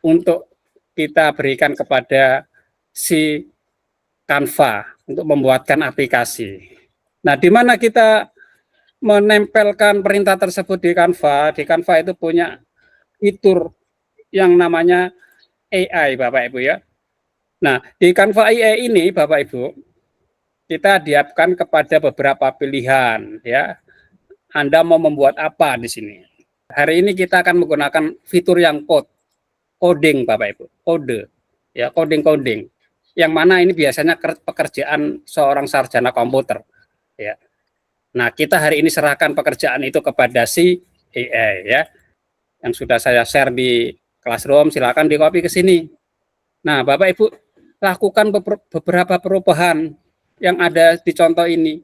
untuk kita berikan kepada si Canva untuk membuatkan aplikasi. Nah, di mana kita menempelkan perintah tersebut di Canva? Di Canva itu punya fitur yang namanya AI Bapak Ibu ya. Nah, di Canva AI ini Bapak Ibu, kita dihadapkan kepada beberapa pilihan ya. Anda mau membuat apa di sini? Hari ini kita akan menggunakan fitur yang coding Bapak Ibu, kode ya, coding. Yang mana ini biasanya pekerjaan seorang sarjana komputer ya. Nah, kita hari ini serahkan pekerjaan itu kepada si AI ya. Yang sudah saya share di Classroom, silakan di-copy ke sini. Nah, Bapak Ibu lakukan beberapa perubahan yang ada di contoh ini.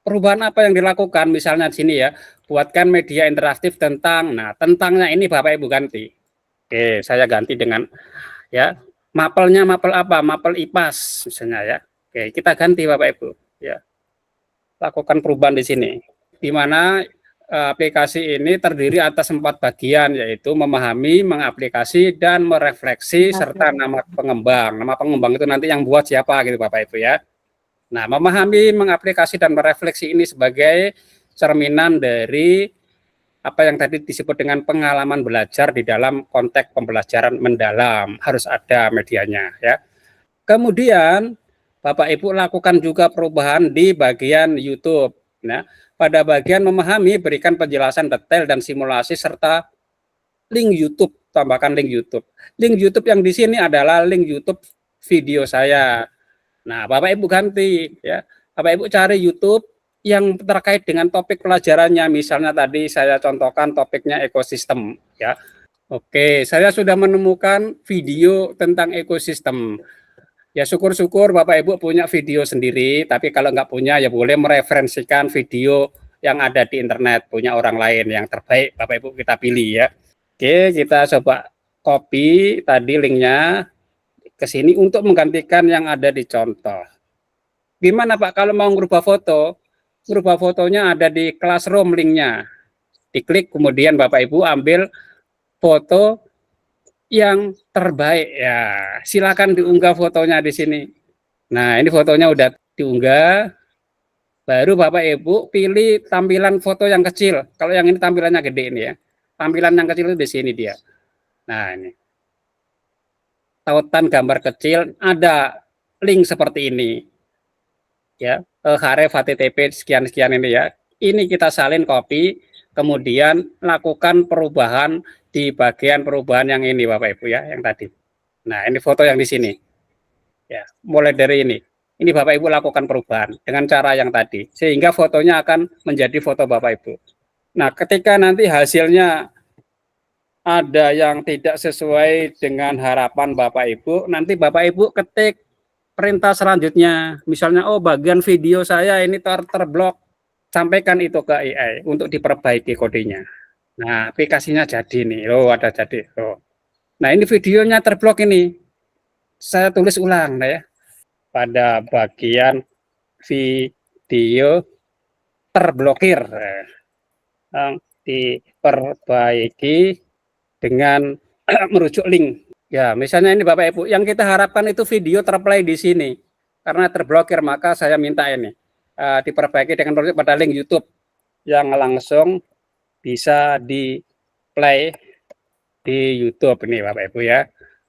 Perubahan apa yang dilakukan? Misalnya di sini ya, buatkan media interaktif tentang. Nah, tentangnya ini Bapak Ibu ganti. Oke, saya ganti dengan ya, mapelnya mapel apa? Mapel IPAS misalnya ya. Oke, kita ganti Bapak Ibu ya. Lakukan perubahan di sini, di mana aplikasi ini terdiri atas 4 bagian, yaitu memahami, mengaplikasi, dan merefleksi, serta nama pengembang. Nama pengembang itu nanti yang buat siapa gitu Bapak Ibu ya. Nah, memahami, mengaplikasi, dan merefleksi ini sebagai cerminan dari apa yang tadi disebut dengan pengalaman belajar di dalam konteks pembelajaran mendalam. Harus ada medianya ya. Kemudian Bapak Ibu lakukan juga perubahan di bagian YouTube. Nah, pada bagian memahami, berikan penjelasan detail dan simulasi serta link YouTube, tambahkan link YouTube. Link YouTube yang di sini adalah link YouTube video saya. Nah, Bapak Ibu ganti ya. Bapak Ibu cari YouTube yang terkait dengan topik pelajarannya. Misalnya tadi saya contohkan topiknya ekosistem ya. Oke, saya sudah menemukan video tentang ekosistem. Ya syukur-syukur Bapak Ibu punya video sendiri, tapi kalau nggak punya ya boleh mereferensikan video yang ada di internet, punya orang lain yang terbaik Bapak Ibu kita pilih ya. Oke, kita coba copy tadi linknya ke sini untuk menggantikan yang ada di contoh. Gimana Pak kalau mau merubah foto? Merubah fotonya ada di Classroom linknya. Diklik kemudian Bapak Ibu ambil foto yang terbaik ya, silakan diunggah fotonya di sini. Nah, ini fotonya udah diunggah. Baru Bapak Ibu pilih tampilan foto yang kecil. Kalau yang ini tampilannya gede ini ya. Tampilan yang kecil itu di sini dia. Nah, ini. Tautan gambar kecil, ada link seperti ini. Ya, href http sekian-sekian ini ya. Ini kita salin copy. kemudian lakukan perubahan di bagian perubahan yang ini Bapak Ibu ya, yang tadi. Nah, ini foto yang di sini. Ya, mulai dari ini. Ini Bapak Ibu lakukan perubahan dengan cara yang tadi, sehingga fotonya akan menjadi foto Bapak Ibu. Nah, ketika nanti hasilnya ada yang tidak sesuai dengan harapan Bapak Ibu, nanti Bapak Ibu ketik perintah selanjutnya. Misalnya, oh bagian video saya ini terblok, sampaikan itu ke AI untuk diperbaiki kodenya. Nah, aplikasinya jadi nih, oh ada jadi. Oh. Nah, ini videonya terblok ini. Saya tulis ulang ya. Pada bagian video terblokir. Diperbaiki dengan merujuk link. Ya, misalnya ini Bapak Ibu, yang kita harapkan itu video terplay di sini. Karena terblokir, maka saya minta ini diperbaiki dengan merujuk pada link YouTube yang langsung bisa di play di YouTube ini Bapak Ibu ya.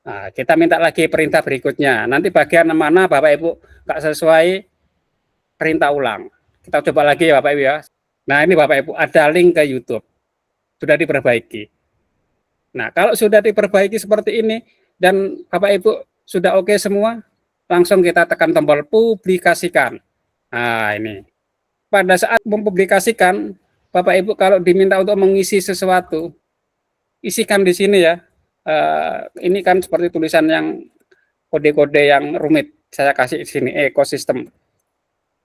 Nah, kita minta lagi perintah berikutnya. Nanti bagian mana Bapak Ibu nggak sesuai, perintah ulang. Kita coba lagi ya Bapak Ibu ya. Nah, ini Bapak Ibu ada link ke YouTube. Sudah diperbaiki. Nah, kalau sudah diperbaiki seperti ini dan Bapak Ibu sudah oke semua, langsung kita tekan tombol publikasikan. Nah, ini. Pada saat mempublikasikan, Bapak Ibu kalau diminta untuk mengisi sesuatu, isikan di sini ya. Ini kan seperti tulisan yang kode-kode yang rumit. Saya kasih di sini ekosistem.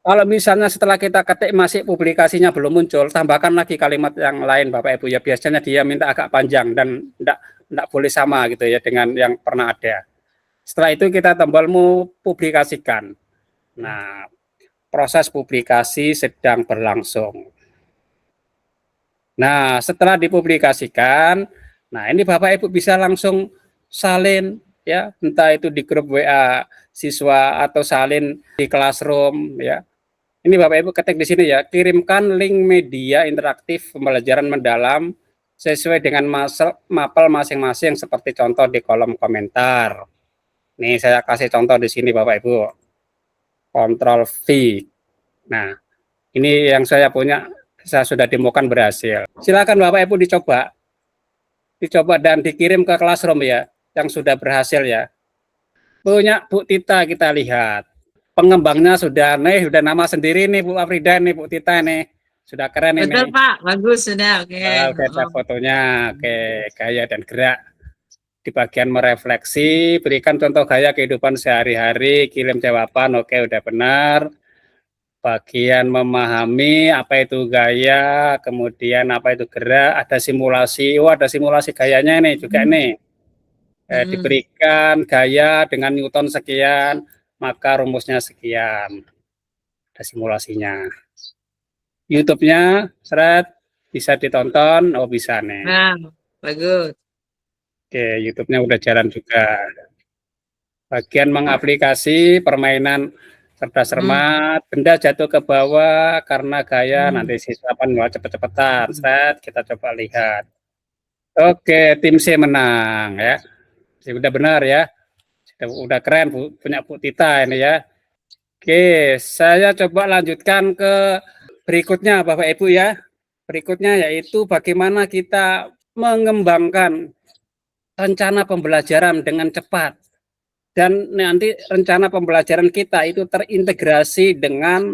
Kalau misalnya setelah kita ketik masih publikasinya belum muncul, tambahkan lagi kalimat yang lain Bapak Ibu ya. Biasanya dia minta agak panjang dan enggak boleh sama gitu ya dengan yang pernah ada. Setelah itu kita tombol publikasikan. Nah, proses publikasi sedang berlangsung. Nah, setelah dipublikasikan, nah ini Bapak Ibu bisa langsung salin ya, entah itu di grup WA siswa atau salin di classroom ya. Ini Bapak Ibu ketik di sini ya, kirimkan link media interaktif pembelajaran mendalam sesuai dengan mapel masing-masing seperti contoh di kolom komentar. Nih saya kasih contoh di sini Bapak Ibu. Ctrl V. Nah, ini yang saya punya, saya sudah demokan berhasil. Silakan Bapak Ibu dicoba. Dicoba dan dikirim ke classroom ya, yang sudah berhasil ya. Punya Bu Tita kita lihat. Pengembangnya sudah nama sendiri nih Bu Afrida nih Bu Tita nih. Sudah keren ini. Betul Pak, bagus sudah. Oke. Udah ada fotonya, oke, gaya dan gerak. Di bagian merefleksi, berikan contoh gaya kehidupan sehari-hari, kirim jawaban, oke udah benar. Bagian memahami apa itu gaya, kemudian apa itu gerak, ada simulasi, ada simulasi gayanya nih juga nih. Diberikan gaya dengan Newton sekian, maka rumusnya sekian. Ada simulasinya. YouTube-nya, bisa ditonton, bisa nih. Nah, bagus. Oke, YouTube-nya udah jalan juga. Bagian mengaplikasi permainan cerdas cermat, benda jatuh ke bawah karena gaya, nanti siswa cepet-cepetan. Kita coba lihat. Oke, tim C menang ya. Sudah benar ya. Udah keren punya Bu Tita ini ya. Oke, saya coba lanjutkan ke berikutnya Bapak Ibu ya. Berikutnya yaitu bagaimana kita mengembangkan rencana pembelajaran dengan cepat. Dan nanti rencana pembelajaran kita itu terintegrasi dengan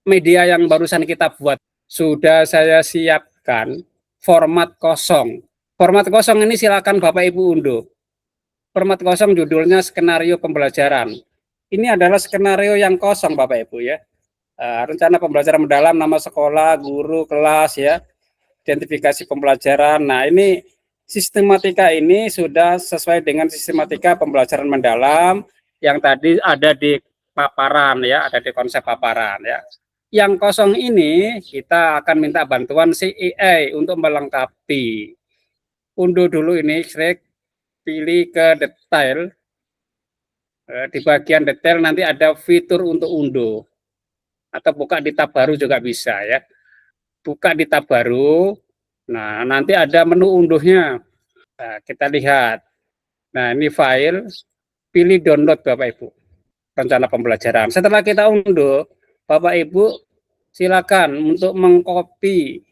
media yang barusan kita buat. Sudah saya siapkan format kosong. Format kosong ini silakan Bapak Ibu unduh. Format kosong judulnya skenario pembelajaran. Ini adalah skenario yang kosong Bapak Ibu ya. Rencana pembelajaran mendalam, nama sekolah, guru, kelas ya, identifikasi pembelajaran. Nah ini sistematika ini sudah sesuai dengan sistematika pembelajaran mendalam yang tadi ada di paparan ya, ada di konsep paparan ya. Yang kosong ini kita akan minta bantuan si AI untuk melengkapi. Unduh dulu ini, pilih ke detail. Di bagian detail nanti ada fitur untuk unduh. Atau buka di tab baru juga bisa ya. Buka di tab baru. Nah, nanti ada menu unduhnya. Nah, kita lihat. Nah, ini file. Pilih download Bapak Ibu. Rencana pembelajaran. Setelah kita unduh, Bapak Ibu silakan untuk mengcopy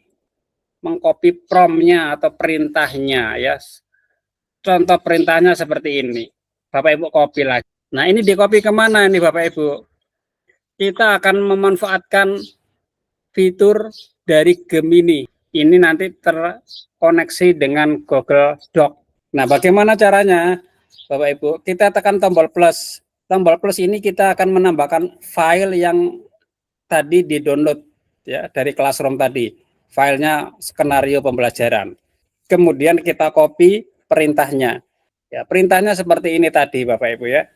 mengcopy prompt-nya atau perintahnya ya. Contoh perintahnya seperti ini. Bapak Ibu copy lagi. Nah, ini di copy kemana ini Bapak Ibu? Kita akan memanfaatkan fitur dari Gemini. Ini nanti terkoneksi dengan Google Doc. Nah, bagaimana caranya Bapak Ibu? Kita tekan tombol plus. Tombol plus ini kita akan menambahkan file yang tadi di-download ya dari Classroom tadi. Filenya skenario pembelajaran. Kemudian kita copy perintahnya. Ya, perintahnya seperti ini tadi Bapak Ibu ya.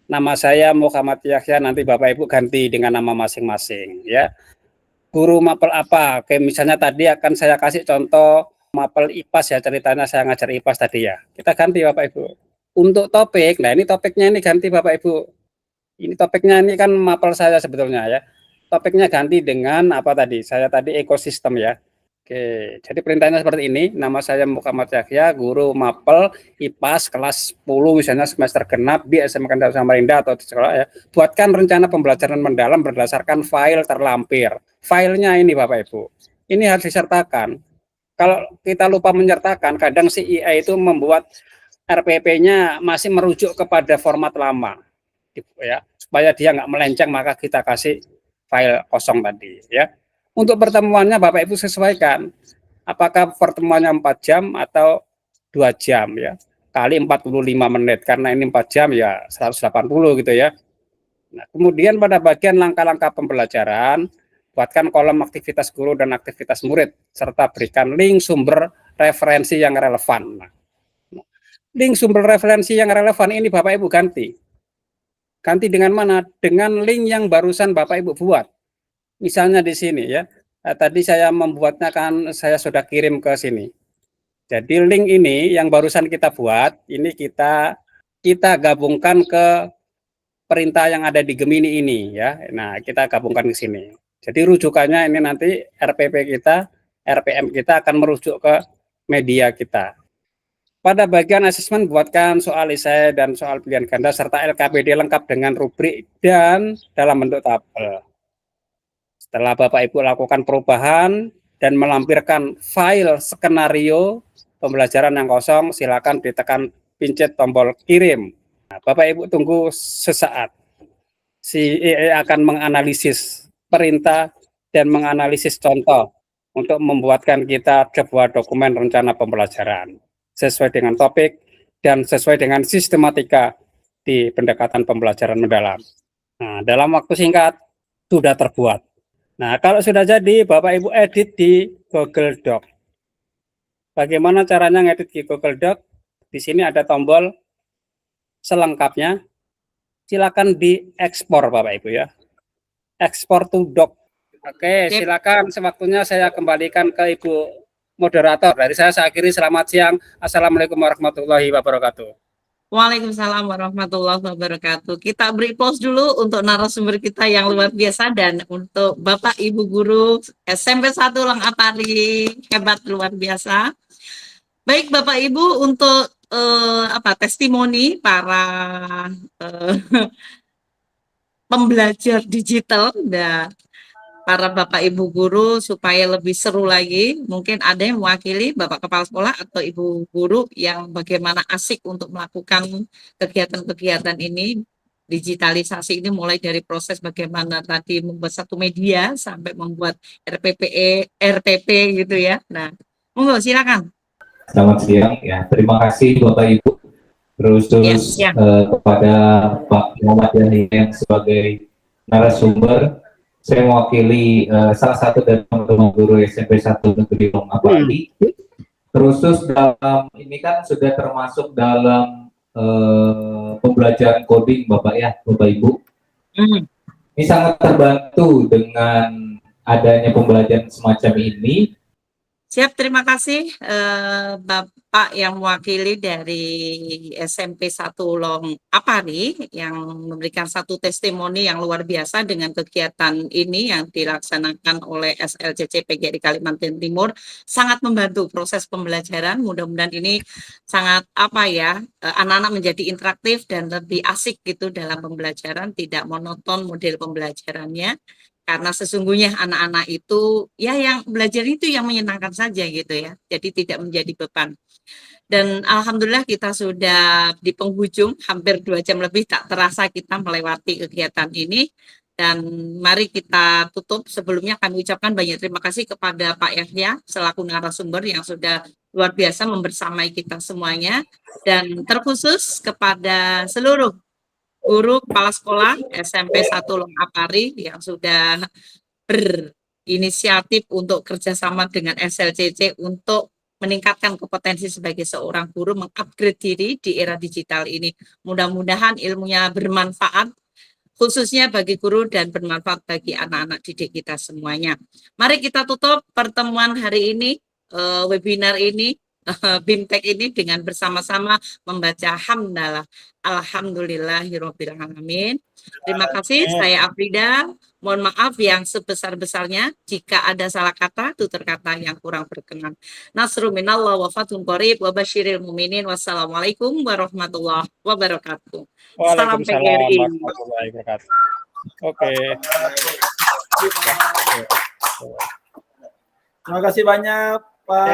Nama saya Muhammad Yahya, nanti Bapak Ibu ganti dengan nama masing-masing ya. Guru mapel apa? Oke, misalnya tadi akan saya kasih contoh mapel IPAS ya, ceritanya saya ngajar IPAS tadi ya. Kita ganti Bapak Ibu. Untuk topik, nah ini topiknya ini ganti Bapak Ibu. Ini topiknya ini kan mapel saya sebetulnya ya. Topiknya ganti dengan apa tadi? Saya tadi ekosistem ya. Oke, jadi perintahnya seperti ini. Nama saya Muhammad Yahya, guru mapel IPAS kelas 10 misalnya semester genap di SMK Samarinda atau di sekolah ya. Buatkan rencana pembelajaran mendalam berdasarkan file terlampir. Filenya ini Bapak Ibu. Ini harus disertakan. Kalau kita lupa menyertakan, kadang si IA itu membuat RPP-nya masih merujuk kepada format lama. Ya, supaya dia nggak melenceng maka kita kasih file kosong tadi ya. Untuk pertemuannya Bapak Ibu sesuaikan. Apakah pertemuannya 4 jam atau 2 jam ya. Kali 45 menit karena ini 4 jam ya 180 gitu ya. Nah, kemudian pada bagian langkah-langkah pembelajaran, buatkan kolom aktivitas guru dan aktivitas murid serta berikan link sumber referensi yang relevan. Nah, link sumber referensi yang relevan ini Bapak Ibu ganti. Ganti dengan mana? Dengan link yang barusan Bapak Ibu buat. Misalnya di sini ya, tadi saya membuatnya kan saya sudah kirim ke sini. Jadi link ini yang barusan kita buat, ini kita gabungkan ke perintah yang ada di Gemini ini ya. Nah, kita gabungkan ke sini. Jadi rujukannya ini nanti RPP kita, RPM kita akan merujuk ke media kita. Pada bagian asesmen buatkan soal esai dan soal pilihan ganda serta LKPD lengkap dengan rubrik dan dalam bentuk tabel. Setelah Bapak Ibu lakukan perubahan dan melampirkan file skenario pembelajaran yang kosong, silakan ditekan pencet tombol kirim. Nah, Bapak Ibu tunggu sesaat. Si EE akan menganalisis perintah dan menganalisis contoh untuk membuatkan kita sebuah dokumen rencana pembelajaran sesuai dengan topik dan sesuai dengan sistematika di pendekatan pembelajaran mendalam. Nah, dalam waktu singkat sudah terbuat. Nah, kalau sudah jadi, Bapak Ibu edit di Google Doc. Bagaimana caranya ngedit di Google Doc? Di sini ada tombol selengkapnya. Silakan diekspor Bapak Ibu ya. Ekspor to doc. Oke, silakan sewaktunya saya kembalikan ke Ibu moderator. Dari saya akhiri, selamat siang. Assalamualaikum warahmatullahi wabarakatuh. Waalaikumsalam warahmatullahi wabarakatuh. Kita beri pause dulu untuk narasumber kita yang luar biasa dan untuk Bapak Ibu Guru SMP 1 Lang Apari, hebat luar biasa. Baik Bapak Ibu, untuk testimoni para pembelajar digital dan para Bapak Ibu Guru supaya lebih seru lagi, mungkin ada yang mewakili Bapak Kepala Sekolah atau Ibu Guru yang bagaimana asik untuk melakukan kegiatan-kegiatan ini, digitalisasi ini mulai dari proses bagaimana tadi membuat satu media sampai membuat RPP gitu ya. Nah, monggo silakan. Selamat siang ya, terima kasih Bapak Ibu. Terus kepada Pak Muhammad Yahya yang sebagai narasumber. Saya mewakili salah satu dari teman-teman guru SMP 1 Negeri Lang Apari. Terus dalam ini kan sudah termasuk dalam pembelajaran coding Bapak ya, Bapak Ibu. Ini sangat terbantu dengan adanya pembelajaran semacam ini. Siap, terima kasih Bapak yang mewakili dari SMP 1 Lang Apari yang memberikan satu testimoni yang luar biasa dengan kegiatan ini yang dilaksanakan oleh SLCC PGRI Kalimantan Timur, sangat membantu proses pembelajaran. Mudah-mudahan ini sangat anak-anak menjadi interaktif dan lebih asik gitu dalam pembelajaran, tidak monoton model pembelajarannya. karena sesungguhnya anak-anak itu ya yang belajar itu yang menyenangkan saja gitu ya, jadi tidak menjadi beban. Dan alhamdulillah kita sudah di penghujung, hampir 2 jam lebih tak terasa kita melewati kegiatan ini. Dan mari kita tutup. Sebelumnya kami ucapkan banyak terima kasih kepada Pak Yahya selaku narasumber yang sudah luar biasa membersamai kita semuanya. Dan terkhusus kepada seluruh guru kepala sekolah SMP 1 Longapari yang sudah berinisiatif untuk kerjasama dengan SLCC untuk meningkatkan kompetensi sebagai seorang guru, mengupgrade diri di era digital ini. Mudah-mudahan ilmunya bermanfaat, khususnya bagi guru dan bermanfaat bagi anak-anak didik kita semuanya. Mari kita tutup pertemuan hari ini, webinar ini, BIMTEK ini dengan bersama-sama membaca hamdalah. Alhamdulillahirabbil alamin. Terima kasih, saya Afrida. Mohon maaf yang sebesar-besarnya jika ada salah kata, tutur kata yang kurang berkenan. Nasrul minallah wa fathun qarib wa basyiril mu'minin. Wassalamualaikum warahmatullahi wabarakatuh. Salam Waalaikumsalam PGRI. warahmatullahi wabarakatuh. Oke. Terima kasih banyak Pak.